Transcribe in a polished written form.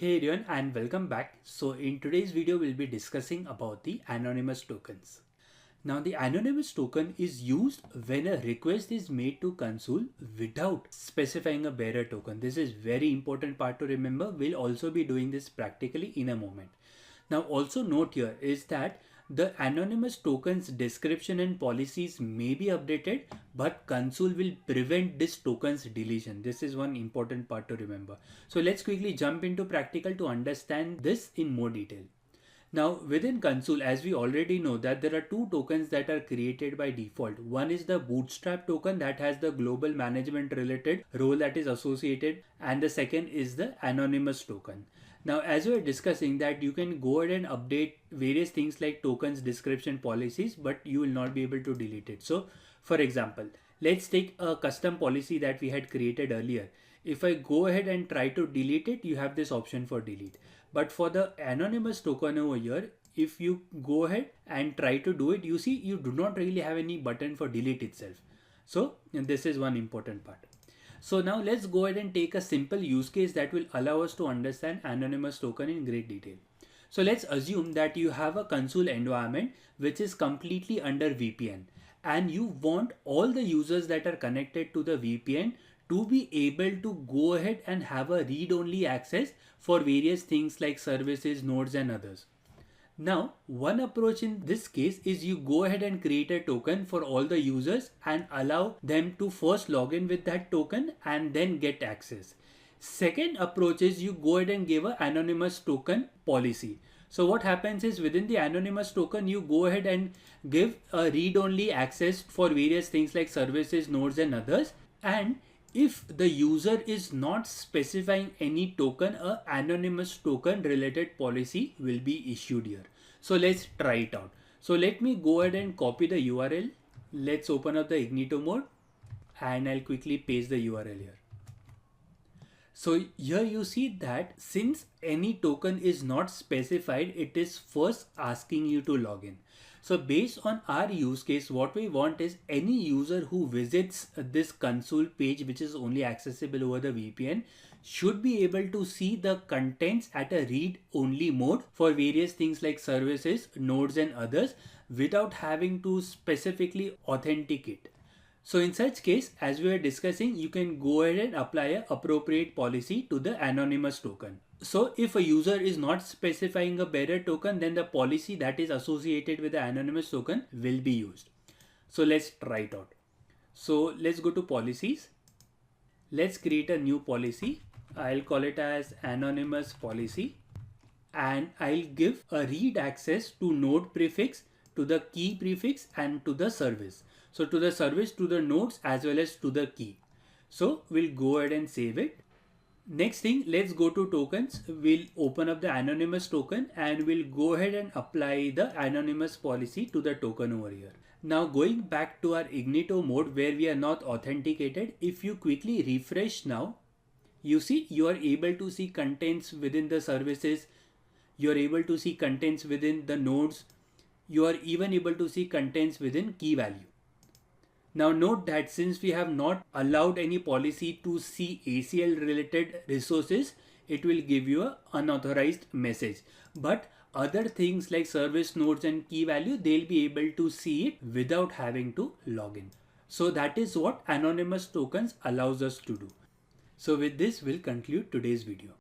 Hey everyone and welcome back. So in today's video we'll be discussing about the anonymous tokens. Now the anonymous token is used when a request is made to Consul without specifying a bearer token. This is very important part to remember. We'll also be doing this practically in a moment. Now also note here is that the anonymous tokens description and policies may be updated, but Consul will prevent this tokens deletion. This is one important part to remember. So let's quickly jump into practical to understand this in more detail. Now within Consul, as we already know that there are two tokens that are created by default. One is the bootstrap token that has the global management related role that is associated, and the second is the anonymous token. Now as we are discussing that you can go ahead and update various things like tokens description policies, but you will not be able to delete it. So for example, let's take a custom policy that we had created earlier. If I go ahead and try to delete it, you have this option for delete. But for the anonymous token over here, if you go ahead and try to do it, you see you do not really have any button for delete itself. So this is one important part. So now let's go ahead and take a simple use case that will allow us to understand anonymous token in great detail. So let's assume that you have a Consul environment which is completely under VPN, and you want all the users that are connected to the VPN to be able to go ahead and have a read-only access for various things like services, nodes and others. Now, one approach in this case is you go ahead and create a token for all the users and allow them to first log in with that token and then get access. Second approach is you go ahead and give an anonymous token policy. So what happens is within the anonymous token, you go ahead and give a read-only access for various things like services, nodes and others. And if the user is not specifying any token, an anonymous token related policy will be issued here. So let's try it out. So let me go ahead and copy the URL. Let's open up the Ignito mode and I'll quickly paste the URL here. So here you see that since any token is not specified, it is first asking you to log in. So based on our use case, what we want is any user who visits this Consul page, which is only accessible over the VPN, should be able to see the contents at a read-only mode for various things like services, nodes and others without having to specifically authenticate. So in such case, as we were discussing, you can go ahead and apply an appropriate policy to the anonymous token. So if a user is not specifying a bearer token, then the policy that is associated with the anonymous token will be used. So let's try it out. So let's go to policies. Let's create a new policy. I'll call it as anonymous policy, and I'll give a read access to node prefix, to the key prefix and to the service. So to the service, to the nodes as well as to the key. So we'll go ahead and save it. Next thing, let's go to tokens. We'll open up the anonymous token and we'll go ahead and apply the anonymous policy to the token over here. Now going back to our Ignito mode where we are not authenticated, if you quickly refresh now, you see you are able to see contents within the services. You are able to see contents within the nodes. You are even able to see contents within key value. Now note that since we have not allowed any policy to see ACL related resources, it will give you an unauthorized message. But other things like service nodes and key value, they'll be able to see it without having to log in. So that is what anonymous tokens allows us to do. So with this, we'll conclude today's video.